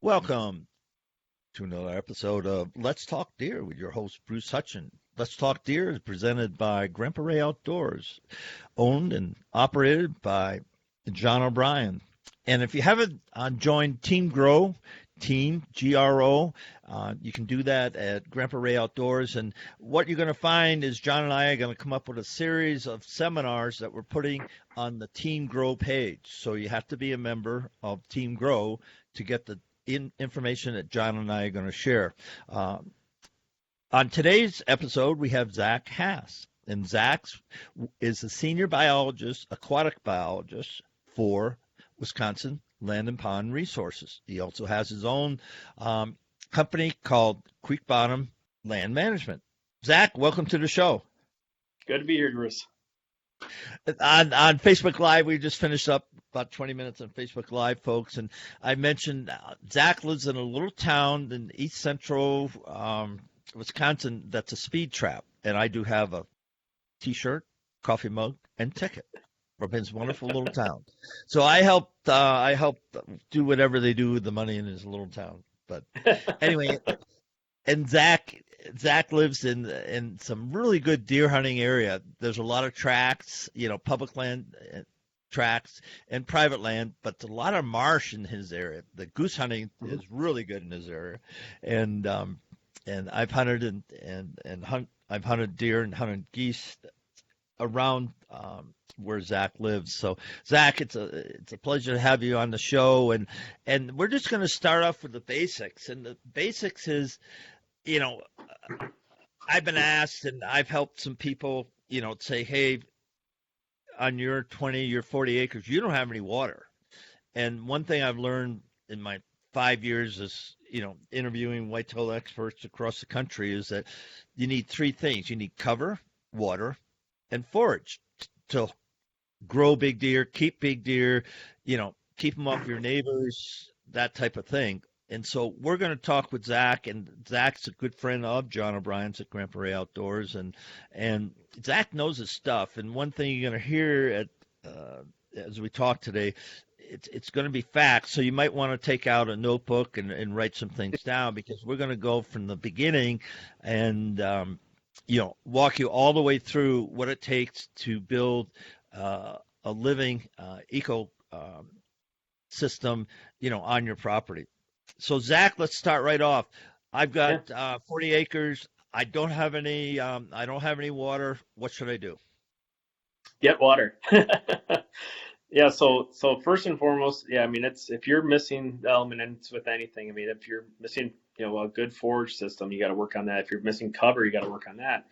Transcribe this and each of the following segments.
Welcome to another episode of Let's Talk Deer with your host, Bruce Hutchin. Let's Talk Deer is presented by Grandpa Ray Outdoors, owned and operated by John O'Brien. And if you haven't joined Team Grow, Team GRO, you can do that at Grandpa Ray Outdoors. And what you're going to find is John and I are going to come up with a series of seminars that we're putting on the Team Grow page. So you have to be a member of Team Grow to get the information that John and I are going to share. On today's episode, we have Zach Haas. And Zach is the senior biologist, aquatic biologist for Wisconsin Land and Pond Resources. He also has his own company called CreekBottom Land Management. Zach, welcome to the show. Good to be here, Bruce. On Facebook Live, we just finished up about 20 minutes on Facebook Live, folks, and I mentioned Zach lives in a little town in east central Wisconsin that's a speed trap, and I do have a T-shirt, coffee mug, and ticket from his wonderful little town. So I helped do whatever they do with the money in his little town. But anyway, and Zach lives in some really good deer hunting area. There's a lot of tracts, public land tracts and private land, but a lot of marsh in his area. The goose hunting is really good in his area, and I've hunted I've hunted deer and hunted geese around where Zach lives. So Zach, it's a pleasure to have you on the show, and we're just going to start off with the basics. And the basics is, I've been asked, and I've helped some people, say, hey, on your 40 acres, you don't have any water. And one thing I've learned in my 5 years is, interviewing whitetail experts across the country is that you need three things. You need cover, water, and forage to grow big deer, keep big deer, keep them off your neighbors, that type of thing. And so we're going to talk with Zach, and Zach's a good friend of John O'Brien's at Grandpa Ray Outdoors, and Zach knows his stuff. And one thing you're going to hear as we talk today, it's going to be facts. So you might want to take out a notebook and write some things down, because we're going to go from the beginning and walk you all the way through what it takes to build a living eco system, on your property. So Zach, let's start right off. I've got 40 acres. I don't have any water. What should I do? Get water. Yeah. So first and foremost, it's, if you're missing the element, and it's with anything, if you're missing, a good forage system, you got to work on that. If you're missing cover, you got to work on that.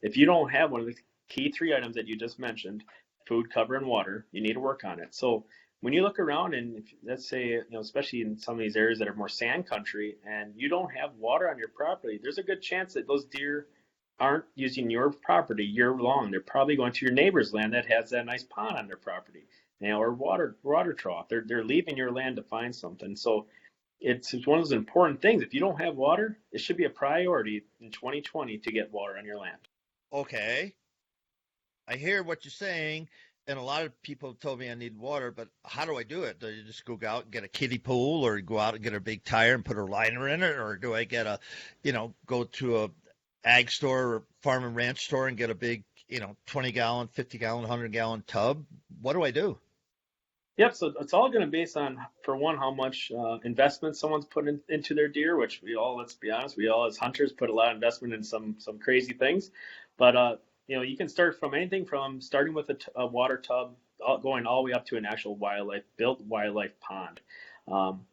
If you don't have one of the key three items that you just mentioned, food, cover, and water, you need to work on it. So when you look around, and if, let's say, especially in some of these areas that are more sand country, and you don't have water on your property, there's a good chance that those deer aren't using your property year long. They're probably going to your neighbor's land that has that nice pond on their property, or water trough. They're leaving your land to find something. So it's one of those important things. If you don't have water, it should be a priority in 2020 to get water on your land. Okay, I hear what you're saying. And a lot of people have told me I need water, but how do I do it? Do you just go out and get a kiddie pool, or go out and get a big tire and put a liner in it? Or do I get go to a ag store or farm and ranch store and get a big, 20-gallon, 50-gallon, 100-gallon tub? What do I do? Yep. So it's all going to be based on, for one, how much investment someone's put into their deer, which let's be honest, we all as hunters put a lot of investment in some crazy things. But, you can start from anything from starting with a water tub, going all the way up to an actual built wildlife pond. And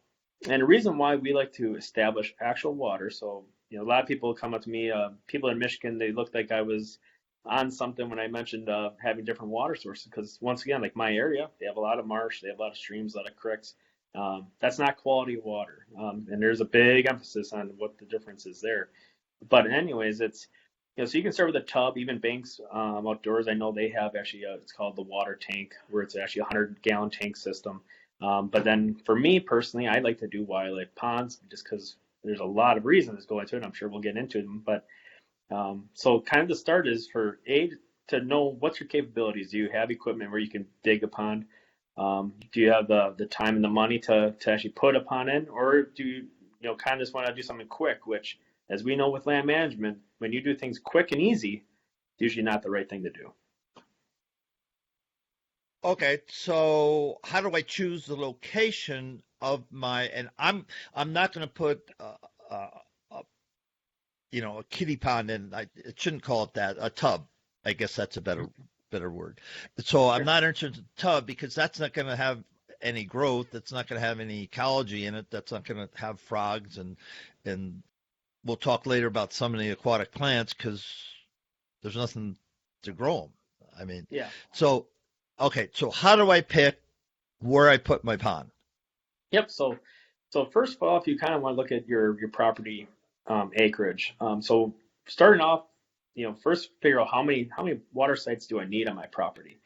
the reason why we like to establish actual water, so, a lot of people come up to me, people in Michigan, they looked like I was on something when I mentioned having different water sources, because once again, like my area, they have a lot of marsh, they have a lot of streams, a lot of creeks. That's not quality water. And there's a big emphasis on what the difference is there. But anyways, it's, so you can start with a tub. Even Banks Outdoors, I know they have actually, it's called the water tank, where it's actually a 100-gallon tank system. But then for me personally, I like to do wildlife ponds, just because there's a lot of reasons go into it. I'm sure we'll get into them. But so kind of the start is for to know what's your capabilities. Do you have equipment where you can dig a pond? Do you have the time and the money to actually put a pond in, or do you kind of just want to do something quick? Which, as we know with land management, when you do things quick and easy, it's usually not the right thing to do. Okay, so how do I choose the location of my? And I'm not going to put uh, a, a kiddie pond in. It shouldn't call it that. A tub. I guess that's a better word. So I'm Sure. not interested in the tub because that's not going to have any growth. That's not going to have any ecology in it. That's not going to have frogs and we'll talk later about some of the aquatic plants because there's nothing to grow them. I mean, Yeah. so okay. So how do I pick where I put my pond? Yep. So first of all, if you kind of want to look at your property acreage, so starting off, first figure out how many water sites do I need on my property.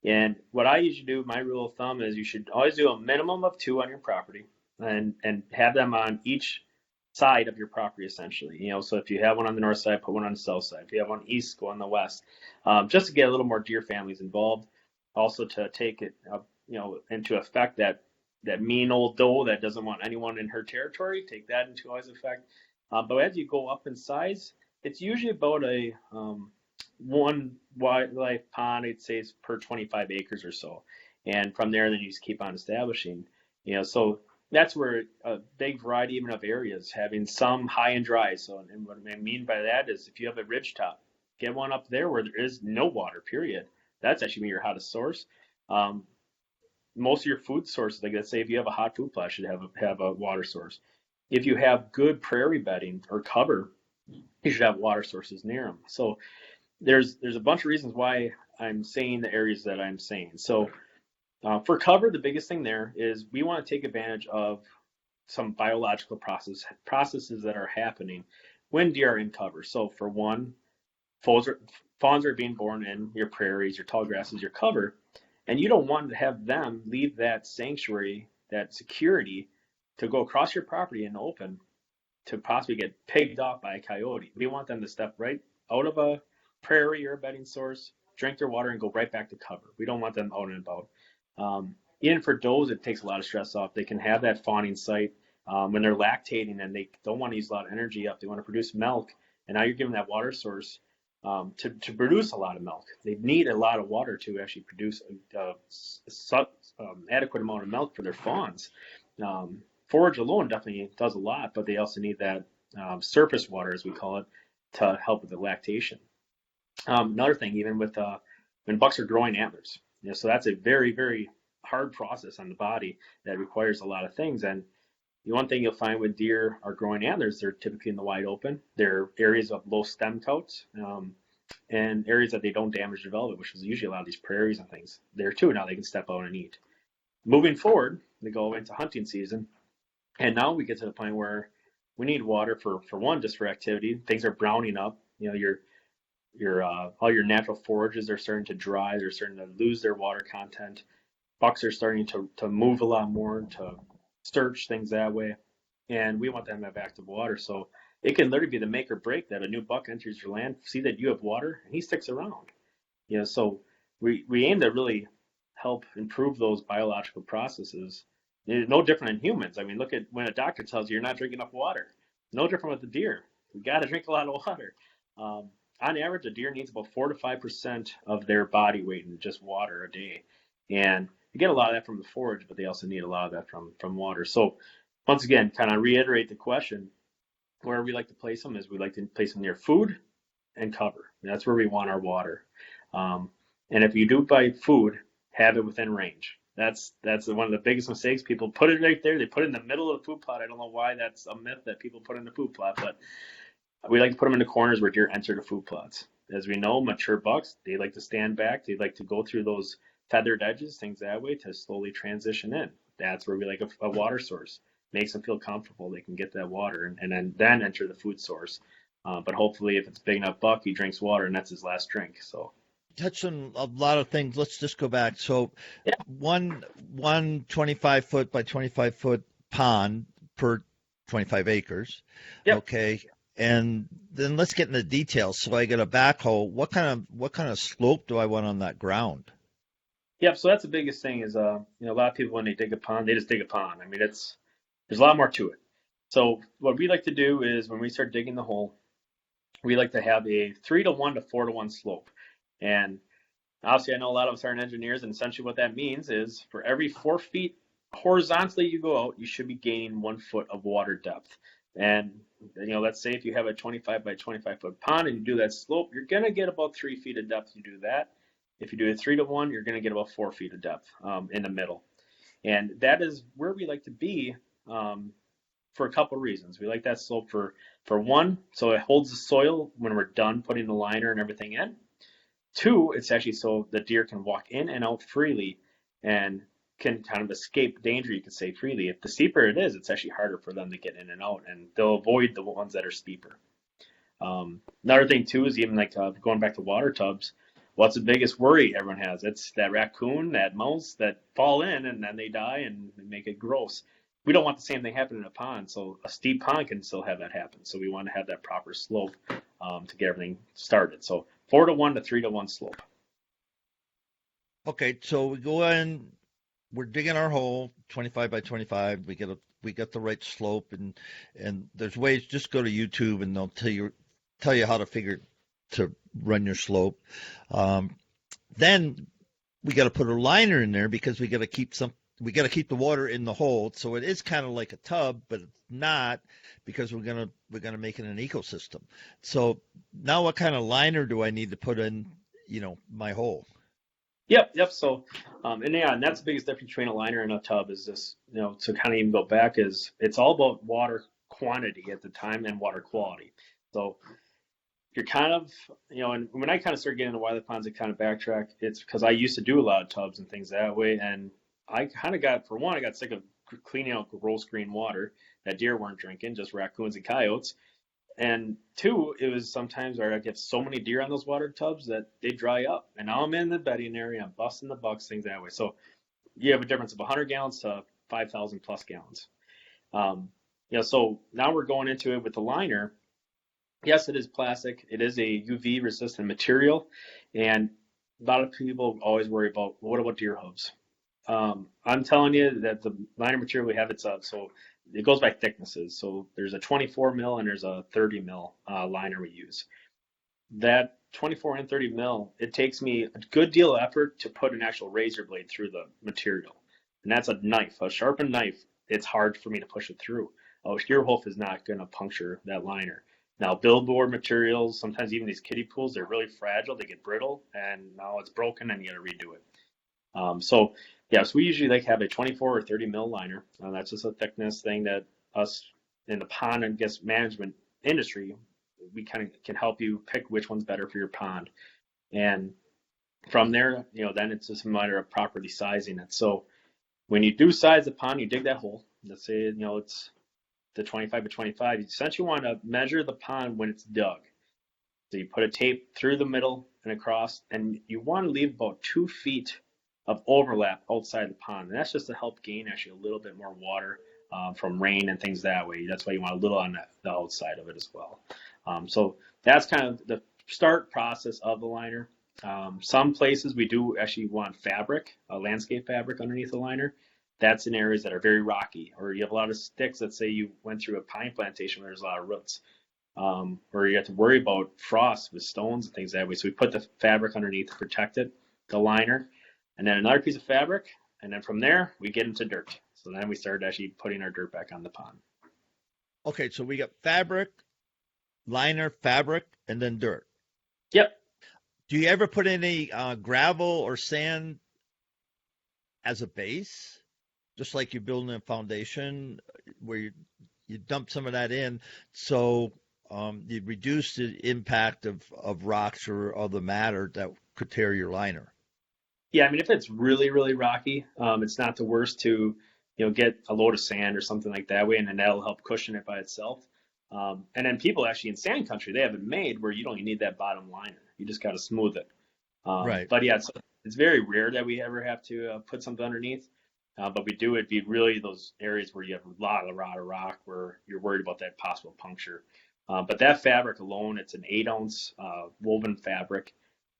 And what I usually do, my rule of thumb is you should always do a minimum of two on your property, and have them on each side of your property essentially. So if you have one on the north side, put one on the south side. If you have one east, go on the west, just to get a little more deer families involved. Also to take it, into effect that mean old doe that doesn't want anyone in her territory, take that into always effect. But as you go up in size, it's usually about a one wildlife pond, I'd say, is per 25 acres or so. And from there, then you just keep on establishing. So that's where a big variety even of areas, having some high and dry. So, and what I mean by that is if you have a ridge top, get one up there where there is no water, period. That's actually your hottest source. Um, Most of your food sources, like let's say if you have a hot food plot, should have a water source. If you have good prairie bedding or cover, you should have water sources near them. So there's a bunch of reasons why I'm saying the areas that I'm saying. So for cover, the biggest thing there is we want to take advantage of some biological processes that are happening when deer are in cover. So for one, fawns are being born in your prairies, your tall grasses, your cover, and you don't want to have them leave that sanctuary, that security, to go across your property in the open to possibly get pigged off by a coyote. We want them to step right out of a prairie or a bedding source, drink their water, and go right back to cover. We don't want them out and about. Even for does, it takes a lot of stress off. They can have that fawning site when they're lactating and they don't want to use a lot of energy up. They want to produce milk, and now you're giving that water source to produce a lot of milk. They need a lot of water to actually produce adequate amount of milk for their fawns. Forage alone definitely does a lot, but they also need that surface water, as we call it, to help with the lactation. Another thing, even with when bucks are growing antlers, so that's a very, very hard process on the body that requires a lot of things. And the one thing you'll find when deer are growing antlers, they're typically in the wide open. They're areas of low stem coats and areas that they don't damage development, which is usually a lot of these prairies and things there too. Now they can step out and eat. Moving forward, they go into hunting season, and now we get to the point where we need water for one, just for activity. Things are browning up. Your all your natural forages are starting to dry. They're starting to lose their water content. Bucks are starting to move a lot more, to search things that way, and we want them to have active water. So it can literally be the make or break that a new buck enters your land, see that you have water, and he sticks around. So we aim to really help improve those biological processes. It's no different in humans. I mean, look at when a doctor tells you you're not drinking enough water. No different with the deer. You got to drink a lot of water. On average, a deer needs about 4 to 5% of their body weight in just water a day, and you get a lot of that from the forage, but they also need a lot of that from water. So once again, kind of reiterate the question, where we like to place them is we like to place them near food and cover. That's where we want our water. And if you do buy food, have it within range. That's one of the biggest mistakes. People put it right there. They put it in the middle of the food plot. I don't know why that's a myth that people put in the food plot, but we like to put them in the corners where deer enter the food plots. As we know, mature bucks, they like to stand back. They like to go through those feathered edges, things that way, to slowly transition in. That's where we like a water source. Makes them feel comfortable. They can get that water and then enter the food source. But hopefully, if it's a big enough buck, he drinks water, and that's his last drink. So Touched on a lot of things. Let's just go back. So yeah, one 25-foot by 25-foot pond per 25 acres. yep. Okay. And then let's get into the details. So I get a backhoe. What kind of slope do I want on that ground? Yep. So that's the biggest thing is, a lot of people when they dig a pond, they just dig a pond. I mean, there's a lot more to it. So what we like to do is when we start digging the hole, we like to have a 3-to-1 to 4-to-1 slope. And obviously, I know a lot of us aren't engineers, and essentially what that means is for every 4 feet horizontally you go out, you should be gaining 1 foot of water depth. And let's say if you have a 25 by 25 foot pond and you do that slope, you're gonna get about 3 feet of depth. You do that. If you do a 3-to-1, you're gonna get about 4 feet of depth in the middle. And that is where we like to be for a couple of reasons. We like that slope for one, so it holds the soil when we're done putting the liner and everything in. Two, it's actually so the deer can walk in and out freely and can kind of escape danger, you could say, freely. If the steeper it is, it's actually harder for them to get in and out, and they'll avoid the ones that are steeper. Another thing, too, is even like going back to water tubs, what's the biggest worry everyone has? It's that raccoon, that mouse that fall in and then they die and they make it gross. We don't want the same thing happen in a pond, so a steep pond can still have that happen. So we want to have that proper slope to get everything started. So 4-to-1 to 3-to-1 slope. Okay, so we go in, we're digging our hole, 25 by 25. We get the right slope, and there's ways. Just go to YouTube, and they'll tell you how to run your slope. Then we got to put a liner in there because we got to keep the water in the hole. So it is kind of like a tub, but it's not because we're gonna make it an ecosystem. So now, what kind of liner do I need to put in, my hole? Yep. So, and that's the biggest difference between a liner and a tub is this, to kind of even go back is it's all about water quantity at the time and water quality. So you're kind of, and when I kind of started getting into wildlife ponds, I kind of backtrack. It's because I used to do a lot of tubs and things that way. And I kind of for one, I got sick of cleaning out gross green water that deer weren't drinking, just raccoons and coyotes. And two, it was sometimes where I get so many deer on those water tubs that they dry up. And now I'm in the bedding area, I'm busting the bucks, things that way. So you have a difference of 100 gallons to 5,000 plus gallons. So now we're going into it with the liner. Yes, it is plastic. It is a UV resistant material. And a lot of people always worry about, well, what about deer hooves? I'm telling you that the liner material we have, so it goes by thicknesses. So there's a 24 mil and there's a 30 mil liner we use. That 24 and 30 mil, it takes me a good deal of effort to put an actual razor blade through the material. And that's a knife, a sharpened knife. It's hard for me to push it through. A deer hoof is not going to puncture that liner. Now, billboard materials, sometimes even these kiddie pools, they're really fragile. They get brittle, and now it's broken, and you got to redo it. So we usually like have a 24 or 30 mil liner. That's just a thickness thing that us in the pond and guest management industry, we kind of can help you pick which one's better for your pond. And from there, then it's just a matter of properly sizing it. So when you do size the pond, you dig that hole. Let's say, it's the 25 by 25. You essentially want to measure the pond when it's dug. So you put a tape through the middle and across, and you want to leave about 2 feet of overlap outside the pond. And that's just to help gain actually a little bit more water from rain and things that way. That's why you want a little on the outside of it as well. So that's kind of the start process of the liner. Some places we do actually want fabric, a landscape fabric underneath the liner. That's in areas that are very rocky, or you have a lot of sticks. Let's say you went through a pine plantation where there's a lot of roots, or you have to worry about frost with stones and things that way. So we put the fabric underneath to protect it, the liner, and then another piece of fabric, and then from there we get into dirt. So then we started actually putting our dirt back on the pond. Okay, so we got fabric, liner, fabric, and then dirt. Yep. Do you ever put any gravel or sand as a base? Just like you're building a foundation where you dump some of that in, so you reduce the impact of rocks or other matter that could tear your liner. Yeah, I mean, if it's really, really rocky, it's not the worst to, get a load of sand or something like that way, and then that'll help cushion it by itself. And then people actually in sand country, they have it made where you don't even need that bottom liner. You just got to smooth it. Right. But yeah, it's very rare that we ever have to put something underneath. But we do it be really those areas where you have a lot of rock where you're worried about that possible puncture. But that fabric alone, it's an 8 ounce woven fabric.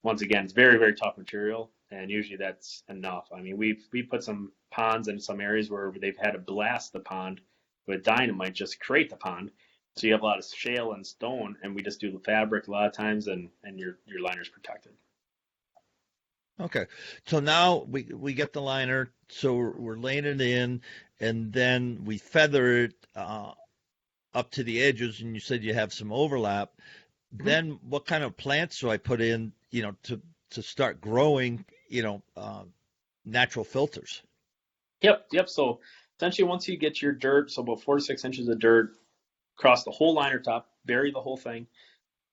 once again, it's very, very tough material, and usually that's enough. I mean, we put some ponds in some areas where they've had to blast the pond with dynamite just to create the pond. So you have a lot of shale and stone, and we just do the fabric a lot of times, and your liner's protected. Okay. So now we get the liner, so we're laying it in, and then we feather it up to the edges, and you said you have some overlap. Mm-hmm. Then what kind of plants do I put in, to start growing, natural filters? Yep. So essentially, once you get your dirt, so about 4 to 6 inches of dirt across the whole liner top, bury the whole thing.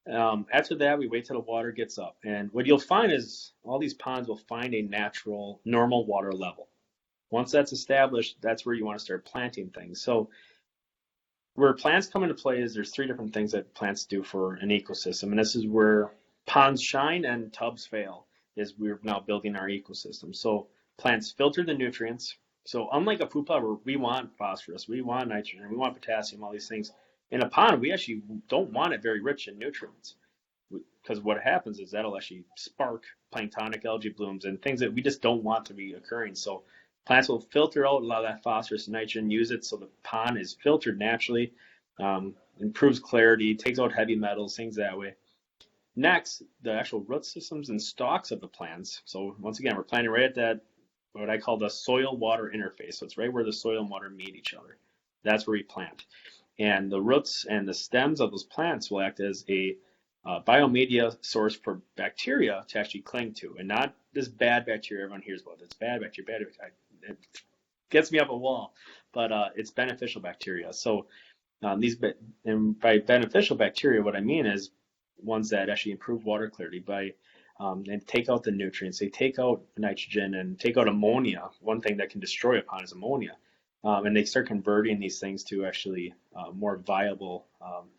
After that, we wait till the water gets up. And what you'll find is all these ponds will find a natural, normal water level. Once that's established, that's where you want to start planting things. So where plants come into play is there's 3 different things that plants do for an ecosystem. And this is where ponds shine and tubs fail, is we're now building our ecosystem. So plants filter the nutrients. So unlike a food plot where we want phosphorus, we want nitrogen, we want potassium, all these things, in a pond, we actually don't want it very rich in nutrients, because what happens is that'll actually spark planktonic algae blooms and things that we just don't want to be occurring. So plants will filter out a lot of that phosphorus and nitrogen, use it so the pond is filtered naturally, improves clarity, takes out heavy metals, things that way. Next, the actual root systems and stalks of the plants. So once again, we're planting right at that, what I call the soil-water interface. So it's right where the soil and water meet each other. That's where we plant. And the roots and the stems of those plants will act as a biomedia source for bacteria to actually cling to, and not this bad bacteria everyone hears about. It's bad bacteria. It gets me up a wall, but it's beneficial bacteria. So and by beneficial bacteria, what I mean is ones that actually improve water clarity and take out the nutrients. They take out nitrogen and take out ammonia. One thing that can destroy a pond is ammonia. And they start converting these things to actually more viable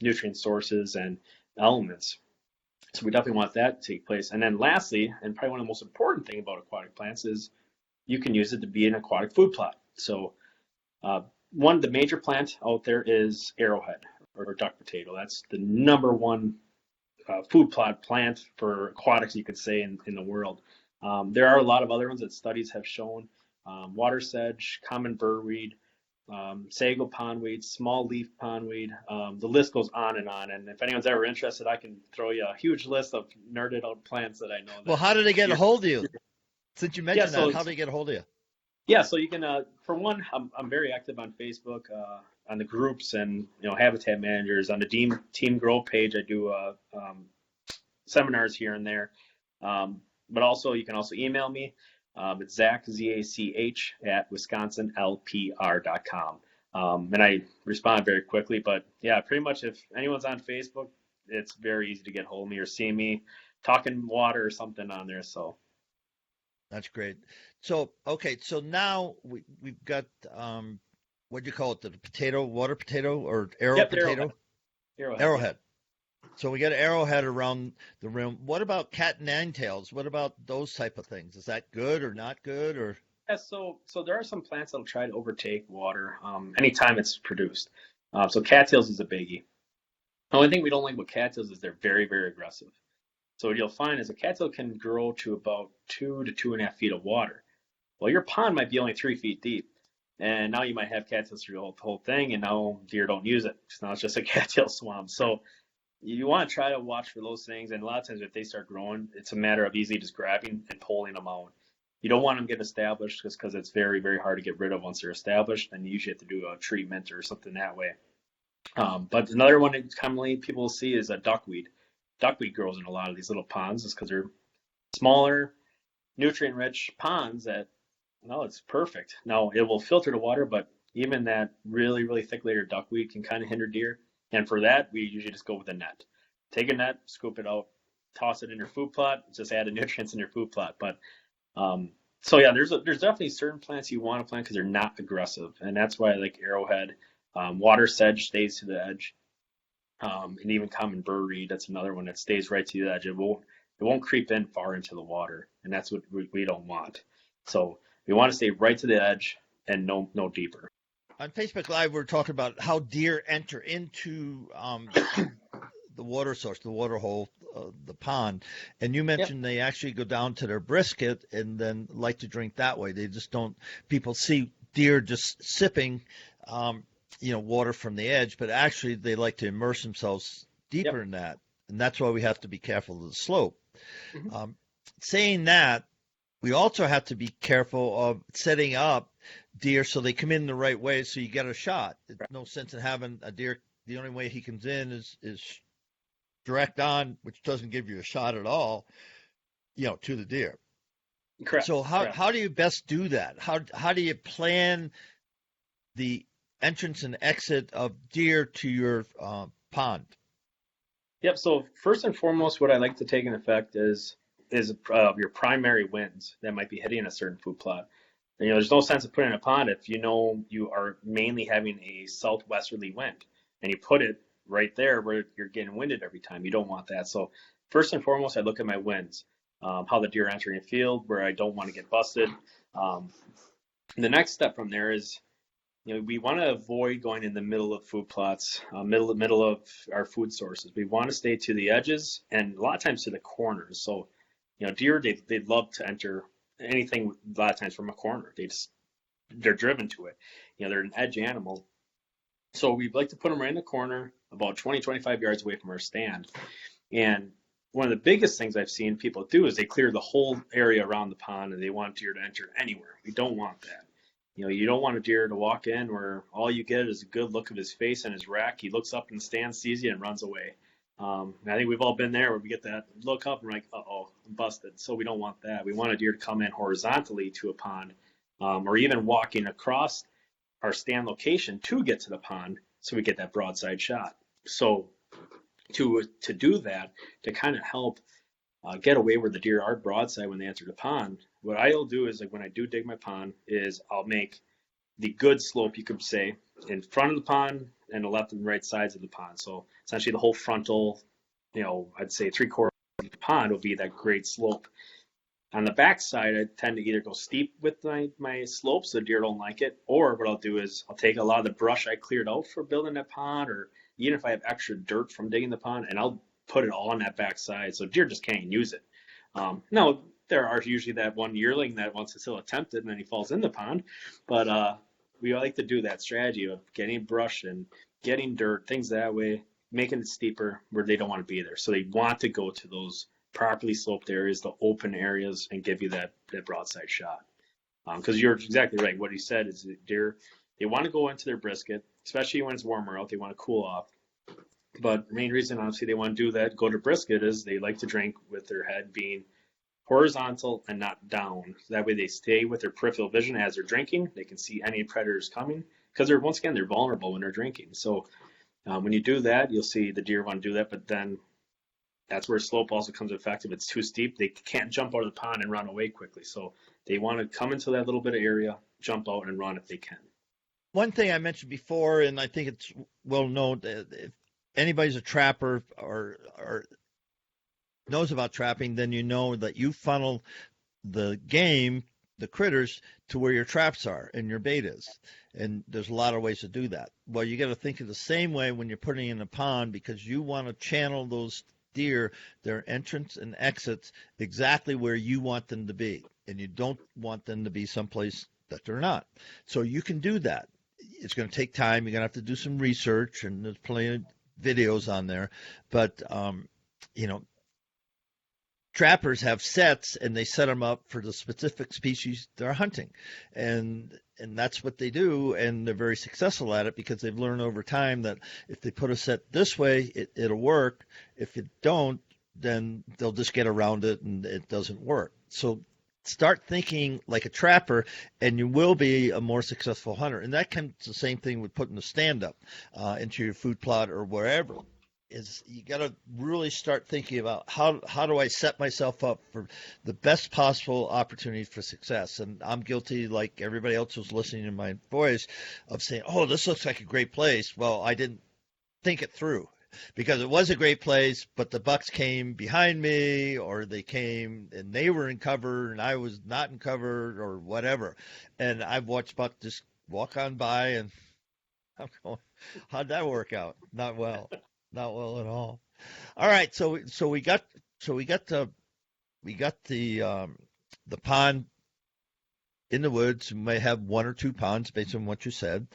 nutrient sources and elements. So we definitely want that to take place. And then lastly, and probably one of the most important thing about aquatic plants is you can use it to be an aquatic food plot. So one of the major plants out there is arrowhead or duck potato. That's the number one food plot plant for aquatics, you could say, in the world. There are a lot of other ones that studies have shown. Water sedge, common burrweed, sago pondweed, small leaf pondweed. The list goes on. And if anyone's ever interested, I can throw you a huge list of nerded out plants that I know. Well, how did they get a hold of you? Since you mentioned that, how did they get a hold of you? Yeah, so you can, for one, I'm very active on Facebook, on the groups and, habitat managers. On the Team Grow page, I do seminars here and there. But also, you can also email me. It's Zach, Z-A-C-H, at WisconsinLPR.com. And I respond very quickly. But yeah, pretty much if anyone's on Facebook, it's very easy to get hold of me or see me talking water or something on there. So that's great. So, okay, so now we've got, what do you call it, the potato, water potato or potato? Arrowhead. So we got an arrowhead around the rim. What about cat and nine tails? What about those type of things? Is that good or not good? Or yeah, so there are some plants that'll try to overtake water anytime it's produced. So cattails is a biggie. The only thing we don't like with cattails is they're very, very aggressive. So what you'll find is a cattail can grow to about 2 to 2.5 feet of water. Well, your pond might be only 3 feet deep. And now you might have cattails through the whole thing, and now deer don't use it. So now it's just a cattail swamp. So you want to try to watch for those things. And a lot of times if they start growing, it's a matter of easily just grabbing and pulling them out. You don't want them to get established just because it's very, very hard to get rid of once they're established. And you usually have to do a treatment or something that way. But another one that commonly people see is a duckweed. Duckweed grows in a lot of these little ponds just because they're smaller, nutrient-rich ponds that, it's perfect. Now, it will filter the water, but even that really, really thick layer of duckweed can kind of hinder deer. And for that, we usually just go with a net. Take a net, scoop it out, toss it in your food plot, just add the nutrients in your food plot. But so yeah, there's definitely certain plants you want to plant because they're not aggressive, and that's why I like arrowhead. Water sedge stays to the edge, and even common burrweed. That's another one that stays right to the edge. It won't creep in far into the water, and that's what we don't want. So we want to stay right to the edge and no deeper. On Facebook Live, we're talking about how deer enter into water source, the water hole, the pond. And you Yep. mentioned they actually go down to their brisket and then like to drink that way. They just don't. People see deer just sipping, water from the edge, but actually they like to immerse themselves deeper Yep. in that, and that's why we have to be careful of the slope. Hmm. Um, Saying that, we also have to be careful of setting up deer so they come in the right way so you get a shot. There's Right. no sense in having a deer. The only way he comes in is direct on, which doesn't give you a shot at all, to the deer. Correct. So how Correct. how do you best do that? How do you plan the entrance and exit of deer to your pond? Yep. So first and foremost, what I like to take in effect is your primary winds that might be hitting a certain food plot. And, there's no sense of putting in a pond if you know you are mainly having a southwesterly wind, and you put it right there where you're getting winded every time. You don't want that. So first and foremost, I look at my winds, how the deer are entering a field where I don't want to get busted. Um, the next step from there is we want to avoid going in the middle of food plots, middle of our food sources. We want to stay to the edges and a lot of times to the corners. So, deer they love to enter anything a lot of times from a corner. They're driven to it. They're an edge animal. So we like to put them right in the corner, about 20, 25 yards away from our stand. And one of the biggest things I've seen people do is they clear the whole area around the pond and they want deer to enter anywhere. We don't want that. You don't want a deer to walk in where all you get is a good look of his face and his rack. He looks up in the stand, sees you, and runs away. And I think we've all been there where we get that look up and we're like, uh-oh, I'm busted. So we don't want that. We want a deer to come in horizontally to a pond, or even walking across our stand location to get to the pond so we get that broadside shot. So to do that, to kind of help get away where the deer are broadside when they enter the pond, what I'll do is like when I do dig my pond is I'll make the good slope, you could say, in front of the pond and the left and right sides of the pond. So essentially the whole frontal, I'd say 3/4 of the pond will be that great slope. On the back side, I tend to either go steep with my slopes so the deer don't like it, or what I'll do is I'll take a lot of the brush I cleared out for building that pond, or even if I have extra dirt from digging the pond, and I'll put it all on that back side so deer just can't use it. Now, there are usually that one yearling that wants to still attempt it and then he falls in the pond, but we like to do that strategy of getting brush and getting dirt, things that way, making it steeper where they don't want to be there. So they want to go to those properly sloped areas, the open areas, and give you that broadside shot. Because you're exactly right. What he said is that deer, they want to go into their brisket, especially when it's warmer out. They want to cool off. But the main reason, obviously, they want to do that, go to brisket, is they like to drink with their head being horizontal and not down. So that way they stay with their peripheral vision as they're drinking. They can see any predators coming because once again, they're vulnerable when they're drinking. So when you do that, you'll see the deer want to do that, but then that's where slope also comes effective. It's too steep. They can't jump out of the pond and run away quickly. So they want to come into that little bit of area, jump out, and run if they can. One thing I mentioned before, and I think it's well known, that if anybody's a trapper or knows about trapping, then you know that you funnel the game, the critters, to where your traps are and your bait is. And there's a lot of ways to do that. Well, you got to think of the same way when you're putting in a pond, because you want to channel those deer, their entrance and exits, exactly where you want them to be. And you don't want them to be someplace that they're not. So you can do that. It's going to take time. You're going to have to do some research, and there's plenty of videos on there. But, trappers have sets and they set them up for the specific species they're hunting, and that's what they do, and they're very successful at it because they've learned over time that if they put a set this way, it'll work. If it don't, then they'll just get around it and it doesn't work. So start thinking like a trapper and you will be a more successful hunter. And that comes the same thing with putting the stand up into your food plot or wherever. Is you got to really start thinking about how do I set myself up for the best possible opportunity for success. And I'm guilty, like everybody else who's listening to my voice, of saying, oh, this looks like a great place. Well, I didn't think it through, because it was a great place, but the bucks came behind me, or they came and they were in cover and I was not in cover, or whatever. And I've watched bucks just walk on by, and I'm going, how'd that work out? Not well. Not well at all. All right, so we got the pond in the woods. We may have one or two ponds based on what you said.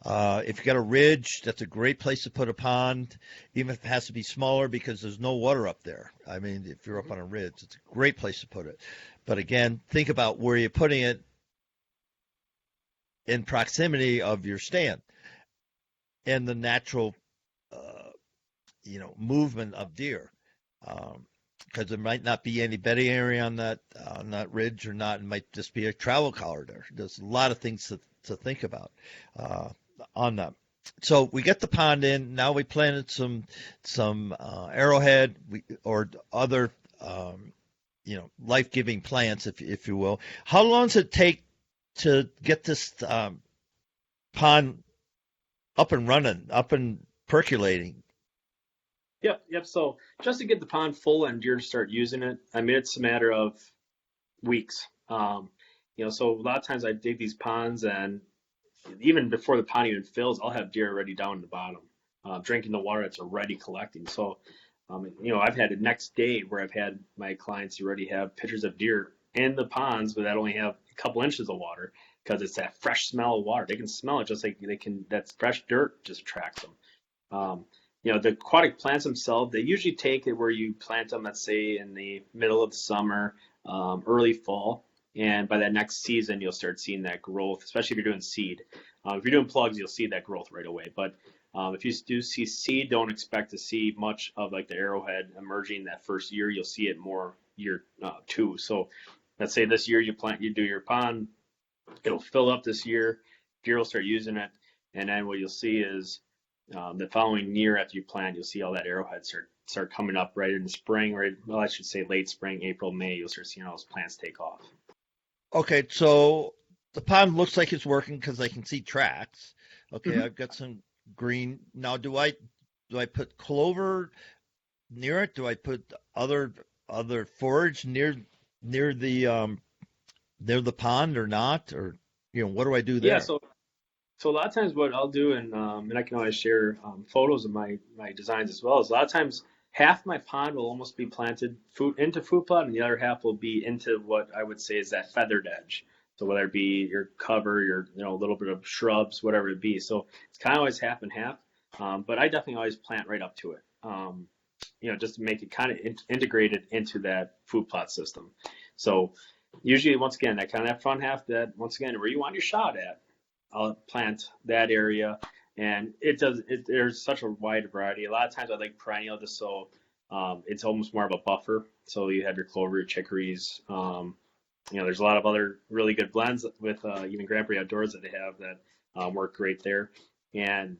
If you got a ridge, that's a great place to put a pond, even if it has to be smaller because there's no water up there. I mean, if you're up on a ridge, it's a great place to put it. But again, think about where you're putting it in proximity of your stand and the natural, uh, movement of deer. Because there might not be any bedding area on that ridge or not. It might just be a travel corridor. There's a lot of things to think about uh, on that. So we get the pond in. Now we planted some arrowhead or other life-giving plants, if you will. How long does it take to get this pond up and running, up and percolating? Yep. So just to get the pond full and deer to start using it, I mean, it's a matter of weeks. So a lot of times I dig these ponds, and even before the pond even fills, I'll have deer already down in the bottom, drinking the water that's already collecting. So, I've had it next day where I've had my clients already have pictures of deer in the ponds, but that only have a couple inches of water because it's that fresh smell of water. They can smell it just like they can. That fresh dirt just attracts them. The aquatic plants themselves, they usually take it where you plant them, let's say, in the middle of summer, early fall. And by that next season, you'll start seeing that growth, especially if you're doing seed. If you're doing plugs, you'll see that growth right away. But if you do see seed, don't expect to see much of like the arrowhead emerging that first year. You'll see it more year two. So let's say this year you do your pond, it'll fill up this year, deer will start using it. And then what you'll see is the following year after you plant, you'll see all that arrowhead start coming up right in the spring, I should say late spring, April, May. You'll start seeing all those plants take off. Okay, so the pond looks like it's working because I can see tracks. Okay, Mm-hmm. I've got some green. Now, do I put clover near it? Do I put other forage near the pond or not? Or what do I do Yeah, there? so a lot of times what I'll do, and I can always share photos of my designs as well, is a lot of times half my pond will almost be planted into food plot, and the other half will be into what I would say is that feathered edge. So whether it be your cover, your a little bit of shrubs, whatever it be. So it's kind of always half and half. But I definitely always plant right up to it. Just to make it kind of integrated into that food plot system. So usually, once again, that kind of that front half, that once again where you want your shot at, I'll plant that area, and there's such a wide variety. A lot of times I like perennial just so it's almost more of a buffer. So you have your clover, your chicories. There's a lot of other really good blends with even Grand Prix Outdoors that they have that work great there. And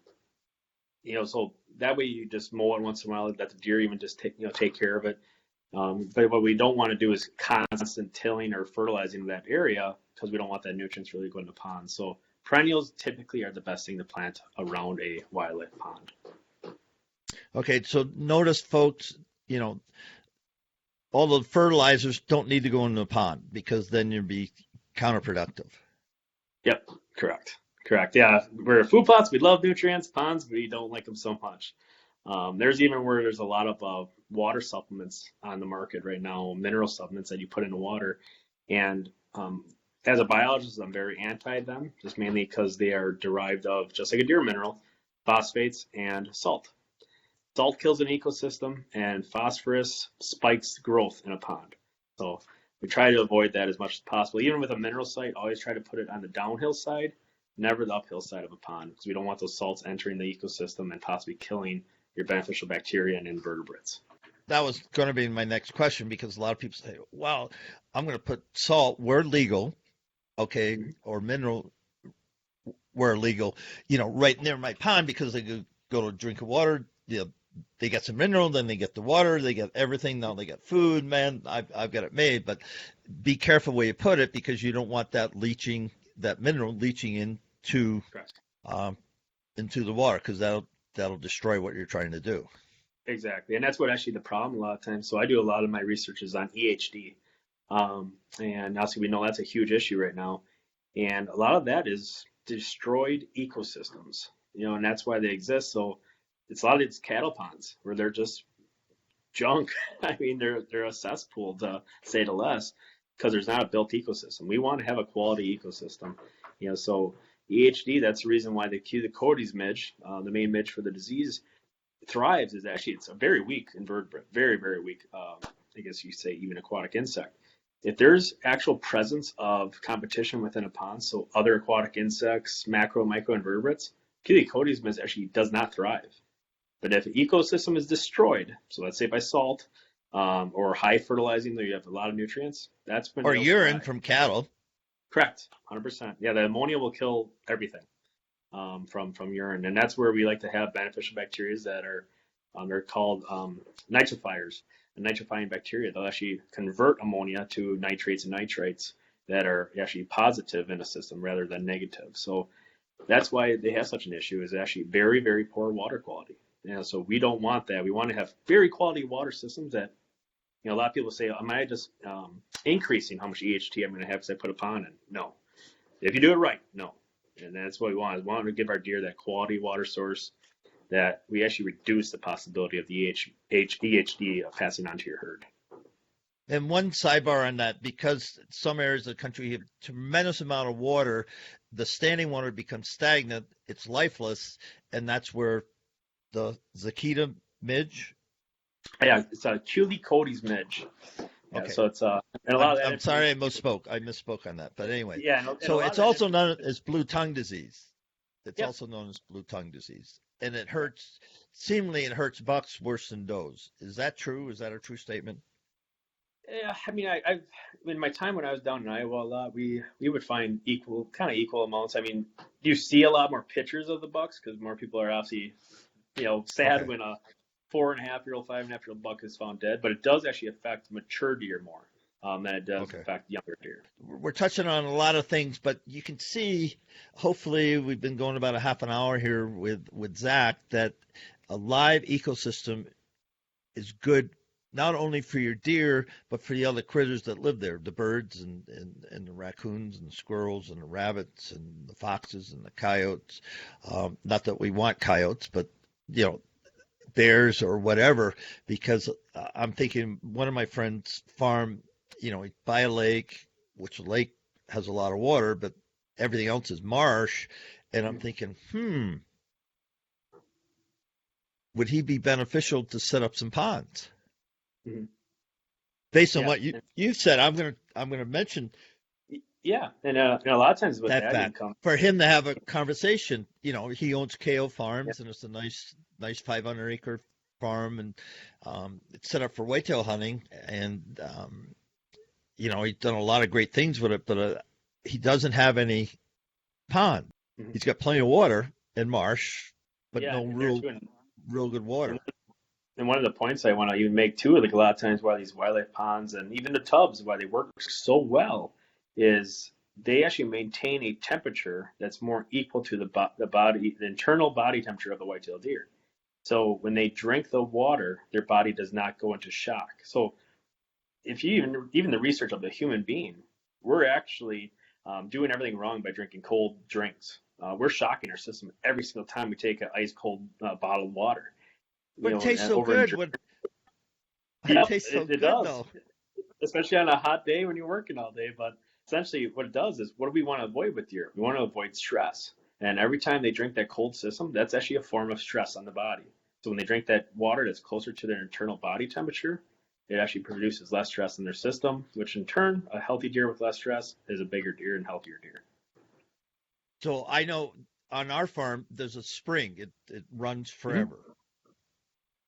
so that way you just mow it once in a while, let the deer even just take care of it. But what we don't want to do is constant tilling or fertilizing that area because we don't want that nutrients really going to ponds. So perennials typically are the best thing to plant around a wildlife pond. Okay, so notice, folks, all the fertilizers don't need to go in the pond because then you'd be counterproductive. Yep, correct. Yeah, we're food plots. We love nutrients. Ponds, we don't like them so much. There's even where there's a lot of water supplements on the market right now, mineral supplements that you put in the water. And as a biologist, I'm very anti them, just mainly because they are derived of, just like a deer mineral, phosphates and salt. Salt kills an ecosystem, and phosphorus spikes growth in a pond. So we try to avoid that as much as possible. Even with a mineral site, always try to put it on the downhill side, never the uphill side of a pond, because we don't want those salts entering the ecosystem and possibly killing your beneficial bacteria and invertebrates. That was going to be my next question because a lot of people say, well, I'm going to put salt where legal, okay, Mm-hmm. or mineral where legal, right near my pond because they go to drink of water. They get some mineral, then they get the water, they get everything. Now they get food, man. I've got it made, but be careful where you put it because you don't want that mineral leaching Correct. um, into the water because that'll destroy what you're trying to do. Exactly. And that's what actually the problem a lot of times. So I do a lot of my research is on EHD. And obviously we know that's a huge issue right now. And a lot of that is destroyed ecosystems, and that's why they exist. So a lot of it's cattle ponds where they're just junk. I mean, they're a cesspool to say the less, because there's not a built ecosystem. We want to have a quality ecosystem, So EHD, that's the reason why the Cody's midge, the main midge for the disease, thrives. Is actually it's a very weak invertebrate, very very weak. I guess you say even aquatic insect. If there's actual presence of competition within a pond, so other aquatic insects, macro, micro invertebrates, Cody's midge actually does not thrive. But if the ecosystem is destroyed, so let's say by salt or high fertilizing, there you have a lot of nutrients, that's when Or they'll urine thrive. from cattle. Correct, 100%. Yeah, the ammonia will kill everything from urine, and that's where we like to have beneficial bacteria that are they're called nitrifiers. The nitrifying bacteria, they'll actually convert ammonia to nitrates and nitrites that are actually positive in a system rather than negative. So that's why they have such an issue, is actually very, very poor water quality. So we don't want that. We want to have very quality water systems that, a lot of people say, am I just increasing how much EHT I'm going to have because I put a pond in? No. If you do it right, no. And that's what we want. We want to give our deer that quality water source that we actually reduce the possibility of the EHD passing on to your herd. And one sidebar on that, because some areas of the country have a tremendous amount of water, the standing water becomes stagnant, it's lifeless, and that's where the Zakita midge. Yeah, it's a Cody's midge. Yeah, Okay. so it's and a lot of that. I'm sorry, I misspoke on that. But anyway, yeah. So it's also known as blue tongue disease. It's Yep. also known as blue tongue disease, and it hurts. Seemingly, it hurts bucks worse than does. Is that true? Is that a true statement? Yeah, I mean, I've in my time when I was down in Iowa a lot, we would find kind of equal amounts. I mean, do you see a lot more pictures of the bucks because more people are obviously, sad Okay. when a 4.5-year-old, 5.5-year-old buck is found dead, but it does actually affect mature deer more than it does Okay. affect younger deer. We're touching on a lot of things, but you can see, hopefully, we've been going about a half an hour here with Zach, that a live ecosystem is good not only for your deer, but for the other critters that live there, the birds and the raccoons and the squirrels and the rabbits and the foxes and the coyotes. Not that we want coyotes, but, bears or whatever, because I'm thinking one of my friends' farm, he buy a lake, which the lake has a lot of water, but everything else is marsh. And I'm thinking, would he be beneficial to set up some ponds? Mm-hmm. Based on what you said, I'm gonna mention Yeah, and a lot of times with that that income, for him to have a conversation. He owns KO Farms, and it's a nice 500-acre farm, and it's set up for whitetail hunting. And he's done a lot of great things with it, but he doesn't have any pond. Mm-hmm. He's got plenty of water and marsh, but no and real good water. And one of the points I want to even make too, like a lot of times why these wildlife ponds and even the tubs, why they work so well, is they actually maintain a temperature that's more equal to the internal body temperature of the whitetail deer. So when they drink the water, their body does not go into shock. So if you even the research of the human being, we're actually doing everything wrong by drinking cold drinks. We're shocking our system every single time we take an ice cold bottled water. But it tastes so good. It tastes so good, does. though. Especially on a hot day when you're working all day. But essentially, what it does is, what do we want to avoid with deer? We want to avoid stress. And every time they drink that cold system, that's actually a form of stress on the body. So when they drink that water that's closer to their internal body temperature, it actually produces less stress in their system, which in turn, a healthy deer with less stress is a bigger deer and healthier deer. So I know on our farm, there's a spring. It runs forever. Mm-hmm.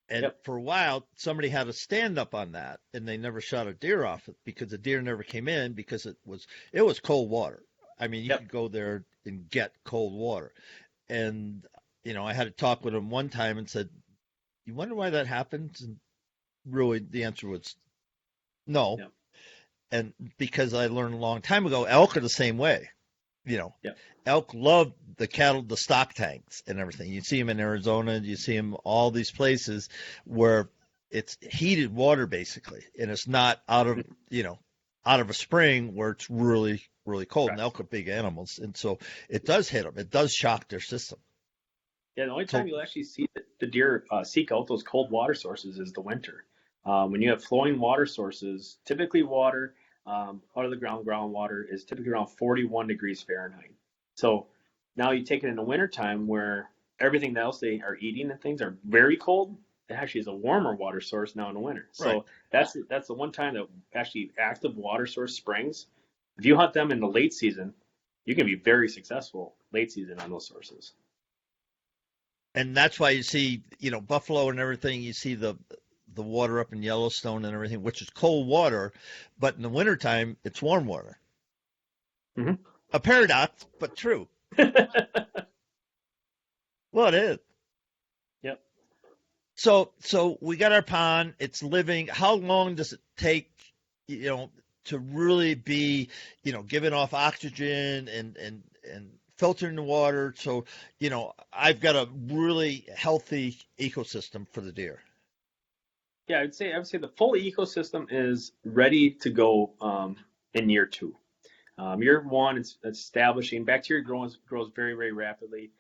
And for a while, somebody had a stand up on that, and they never shot a deer off it because the deer never came in because it was cold water. I mean, you could go there and get cold water. And, I had to talk with him one time and said, you wonder why that happens? And really, the answer was no. Yep. And because I learned a long time ago, elk are the same way. Elk love the cattle, the stock tanks and everything. You see them in Arizona, you see them all these places where it's heated water basically, and it's not out of a spring where it's really, really cold. Right. And elk are big animals, and so it does hit them. It does shock their system. Yeah, the only time you'll actually see the deer seek out those cold water sources is the winter. When you have flowing water sources, typically water out of the groundwater is typically around 41 degrees Fahrenheit. So now you take it in the wintertime where everything else they are eating and things are very cold. It actually is a warmer water source now in the winter. Right. So that's the one time that actually active water source springs. If you hunt them in the late season, you can be very successful late season on those sources. And that's why you see, buffalo and everything. You see the water up in Yellowstone and everything, which is cold water, but in the wintertime, it's warm water. Mm-hmm. A paradox, but true. Well, it is. Yep. So we got our pond. It's living. How long does it take, to really be, giving off oxygen and filtering the water? So, I've got a really healthy ecosystem for the deer. Yeah, I would say the full ecosystem is ready to go in year 2. Year 1, it's establishing. Bacteria grows very, very rapidly.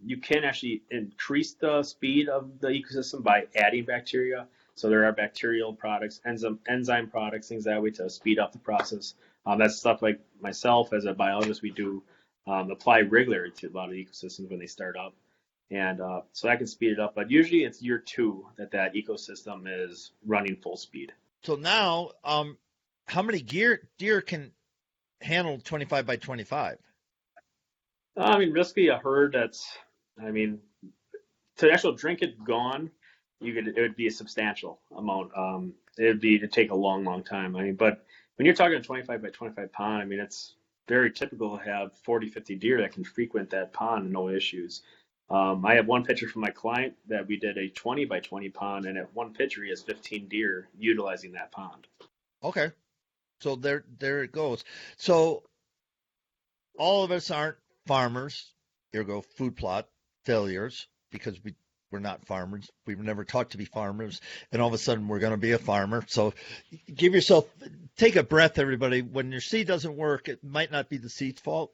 You can actually increase the speed of the ecosystem by adding bacteria. So there are bacterial products, enzyme products, things that way to speed up the process. That's stuff like myself as a biologist, we do apply regularly to a lot of ecosystems when they start up. And so that can speed it up. But usually it's year 2 that ecosystem is running full speed. So now, how many deer can handle 25 by 25? Risky a herd to actually drink it gone, it would be a substantial amount. It'd take a long, long time. But when you're talking a 25 by 25 pond, it's very typical to have 40, 50 deer that can frequent that pond and no issues. I have one picture from my client that we did a 20 by 20 pond, and at one picture he has 15 deer utilizing that pond. Okay, so there it goes. So all of us aren't farmers, ergo food plot failures, because we're not farmers. We were never taught to be farmers, and all of a sudden we're going to be a farmer. So take a breath, everybody. When your seed doesn't work, it might not be the seed's fault.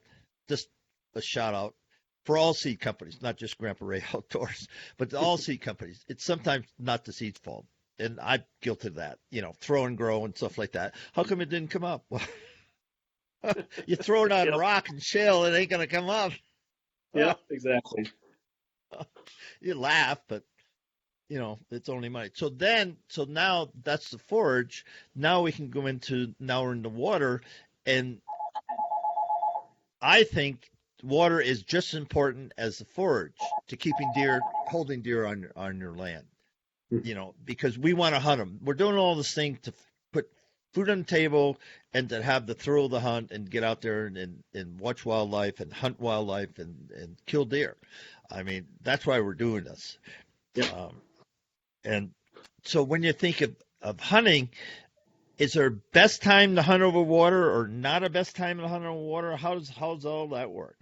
Just a shout out for all seed companies, not just Grandpa Ray Outdoors, but all seed companies. It's sometimes not the seed's fault. And I'm guilty of that, throw and grow and stuff like that. How come it didn't come up? Well, you throw it on rock and shale, it ain't going to come up. Yeah, exactly. You laugh, but, it's only money. So now that's the forage. Now we can go now we're in the water. And I think water is just as important as the forage to holding deer on your land, because we want to hunt them. We're doing all this thing to put food on the table and to have the thrill of the hunt and get out there and watch wildlife and hunt wildlife and kill deer. That's why we're doing this. Yep. And so when you think of hunting, is there a best time to hunt over water or not a best time to hunt over water? How's all that work?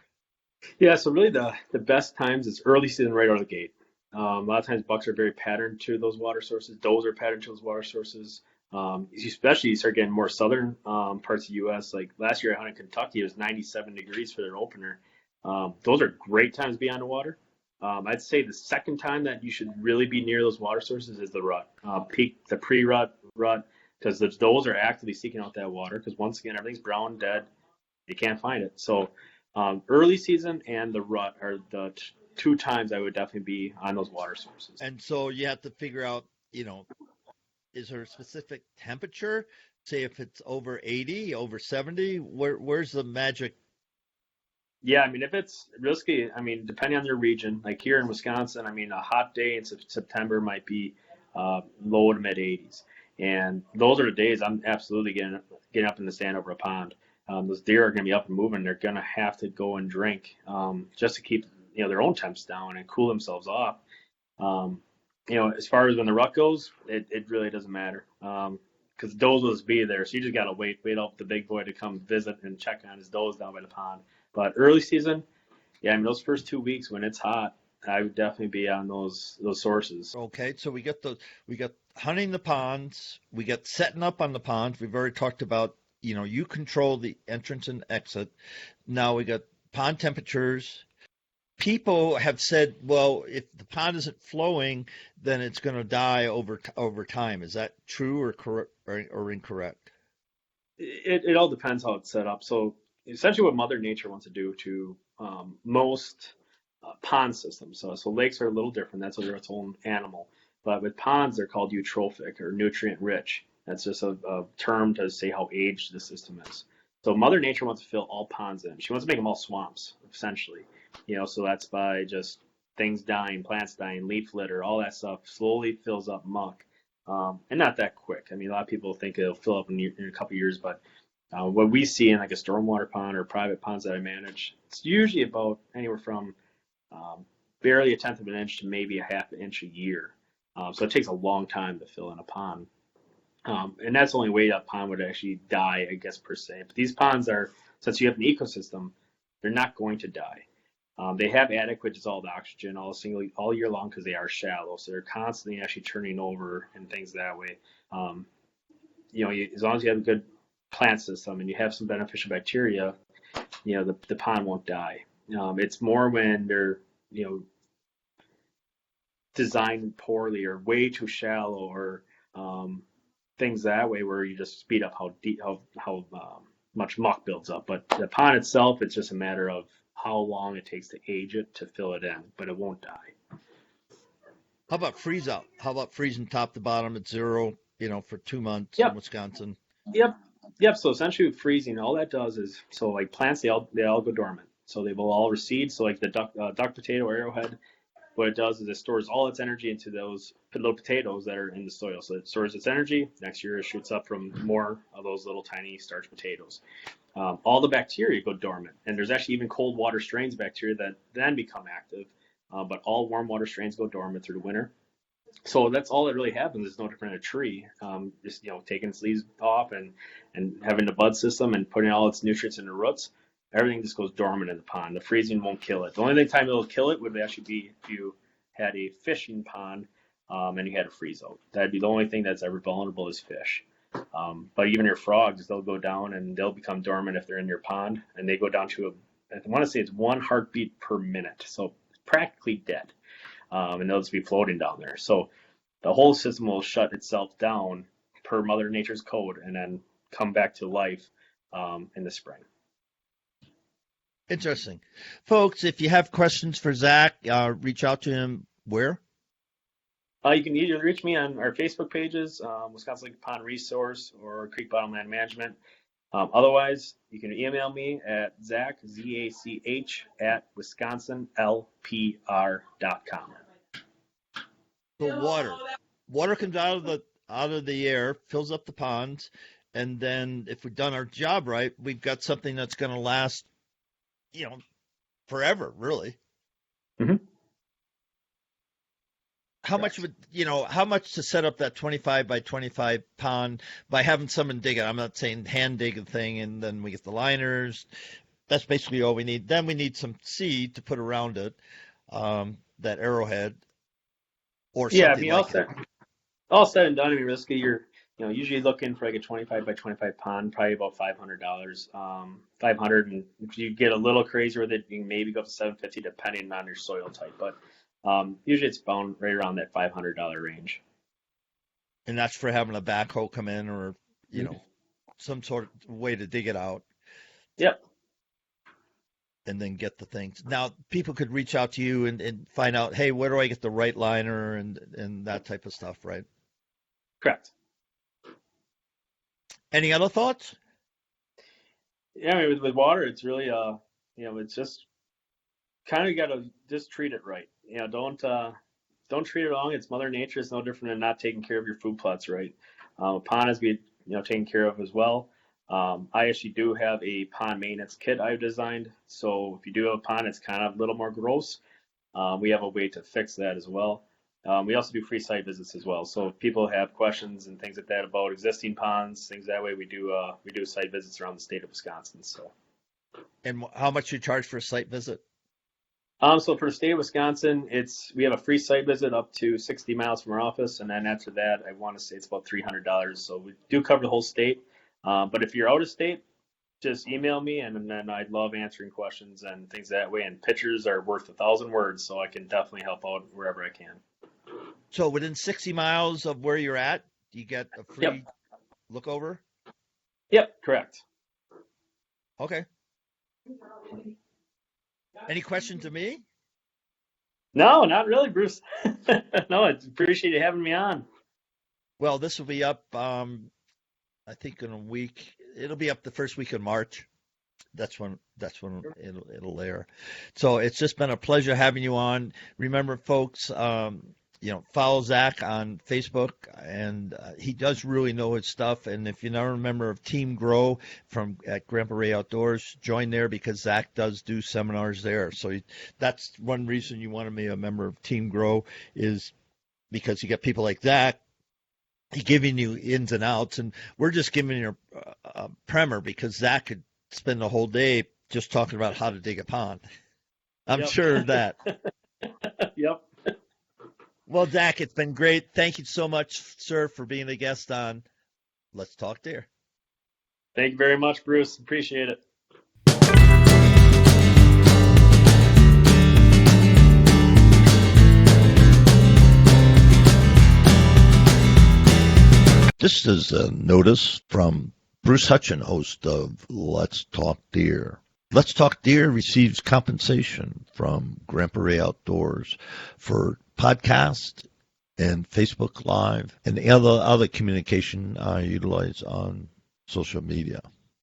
Yeah, so really the best times is early season right out of the gate. A lot of times bucks are very patterned to those water sources. Does are patterned to those water sources. Especially you start getting more southern parts of the U.S. Like last year I hunted Kentucky, it was 97 degrees for their opener. Those are great times to be on the water. I'd say the second time that you should really be near those water sources is the rut, the pre-rut, because those are actively seeking out that water. Because once again, everything's brown, dead, you can't find it. So early season and the rut are the 2 times I would definitely be on those water sources. And so you have to figure out, is there a specific temperature? Say if it's over 80, over 70, where's the magic? Yeah, if it's risky, depending on your region, like here in Wisconsin, a hot day in September might be low to mid 80s. And those are the days I'm absolutely getting up in the stand over a pond. Those deer are going to be up and moving. They're going to have to go and drink just to keep their own temps down and cool themselves off. As far as when the rut goes, it really doesn't matter because does will be there. So you just got to wait up the big boy to come visit and check on his does down by the pond. But early season, yeah, those first 2 weeks when it's hot, I would definitely be on those sources. Okay, so we got hunting the ponds, we got setting up on the ponds. We've already talked about, you control the entrance and exit. Now we got pond temperatures, people have said, well, if the pond isn't flowing, then it's going to die over time. Is that true or correct or incorrect? It all depends how it's set up. So essentially, what Mother Nature wants to do to most pond systems. So lakes are a little different. That's they're its own animal. But with ponds, they're called eutrophic or nutrient rich. That's just a term to say how aged the system is. So Mother Nature wants to fill all ponds in. She wants to make them all swamps, essentially. So that's by just things dying, plants dying, leaf litter, all that stuff slowly fills up muck. And not that quick. I mean, a lot of people think it'll fill up in a couple of years, but what we see in like a stormwater pond or private ponds that I manage, it's usually about anywhere from barely a tenth of an inch to maybe a half an inch a year. So it takes a long time to fill in a pond. And that's the only way that pond would actually die, I guess, per se. But these ponds are, since you have an ecosystem, they're not going to die. They have adequate dissolved oxygen all year long because they are shallow, so they're constantly actually turning over and things that way. As long as you have a good plant system and you have some beneficial bacteria, the pond won't die. It's more when they're designed poorly or way too shallow or things that way where you just speed up how much muck builds up. But the pond itself, it's just a matter of how long it takes to age it to fill it in, but it won't die. How about freeze out? How about freezing top to bottom at zero, for 2 months Yep. in Wisconsin? Yep. So essentially with freezing, all that does is, so like plants, they all go dormant. So they will all recede. So like the duck potato or arrowhead, what it does is it stores all its energy into those little potatoes that are in the soil. So it stores its energy. Next year it shoots up from more of those little tiny starch potatoes. All the bacteria go dormant. And there's actually even cold water strains of bacteria that then become active. But all warm water strains go dormant through the winter. So that's all that really happens. It's no different than a tree. Just taking its leaves off and having the bud system and putting all its nutrients in the roots. Everything just goes dormant in the pond. The freezing won't kill it. The only time it'll kill it would actually be if you had a fishing pond and you had a freeze out. That'd be the only thing that's ever vulnerable is fish. But even your frogs, they'll go down and they'll become dormant if they're in your pond, and they go down to I want to say it's 1 heartbeat per minute, so practically dead, and they'll just be floating down there. So the whole system will shut itself down per Mother Nature's code, and then come back to life in the spring. Interesting. Folks, if you have questions for Zach, reach out to him where? You can either reach me on our Facebook pages, Wisconsin Lake Pond Resource or CreekBottom Land Management. Otherwise, you can email me at Zach, Z-A-C-H, at WisconsinLPR.com. So water comes out of the air, fills up the ponds, and then if we've done our job right, we've got something that's going to last, forever, really. Mm-hmm. How much to set up that 25 by 25 pond by having someone dig it? I'm not saying hand dig a thing and then we get the liners. That's basically all we need. Then we need some seed to put around it, that arrowhead or something all said and done, I mean, realistically, you're usually looking for like a 25 by 25 pond, probably about $500. $500, and if you get a little crazy with it, you can maybe go up to $750 depending on your soil type. But usually it's found right around that $500 range. And that's for having a backhoe come in or, some sort of way to dig it out. Yep. And then get the things. Now, people could reach out to you and find out, hey, where do I get the right liner and that type of stuff, right? Correct. Any other thoughts? Yeah, I mean, with water, it's really, it's just kind of got to just treat it right. Don't treat it wrong. It's Mother Nature. It's no different than not taking care of your food plots right. A pond has to be, taken care of as well. I actually do have a pond maintenance kit I've designed. So if you do have a pond, it's kind of a little more gross. We have a way to fix that as well. We also do free site visits as well. So if people have questions and things like that about existing ponds, things that way, we do site visits around the state of Wisconsin. So. And how much you charge for a site visit? So for the state of Wisconsin, we have a free site visit up to 60 miles from our office, and then after that, I want to say it's about $300. So we do cover the whole state. But if you're out of state, just email me, and then I'd love answering questions and things that way. And pictures are worth 1,000 words, so I can definitely help out wherever I can. So within 60 miles of where you're at, do you get a free Yep. look over? Yep, correct. Okay. Any questions to me? No, not really, Bruce. No, I appreciate you having me on. Well, this will be up, I think in a week. It'll be up the first week of March. That's when it'll air. So it's just been a pleasure having you on. Remember, folks, follow Zach on Facebook, and he does really know his stuff. And if you're not a member of Team Grow at Grandpa Ray Outdoors, join there because Zach does do seminars there. So that's one reason you want to be a member of Team Grow, is because you get people like Zach. He's giving you ins and outs, and we're just giving you a primer because Zach could spend the whole day just talking about how to dig a pond. I'm sure of that. Yep. Well, Zach, it's been great. Thank you so much, sir, for being a guest on Let's Talk Deer. Thank you very much, Bruce. Appreciate it. This is a notice from Bruce Hutchin, host of Let's Talk Deer. Let's Talk Deer receives compensation from Grandpa Ray Outdoors for podcast and Facebook Live and other communication I utilize on social media.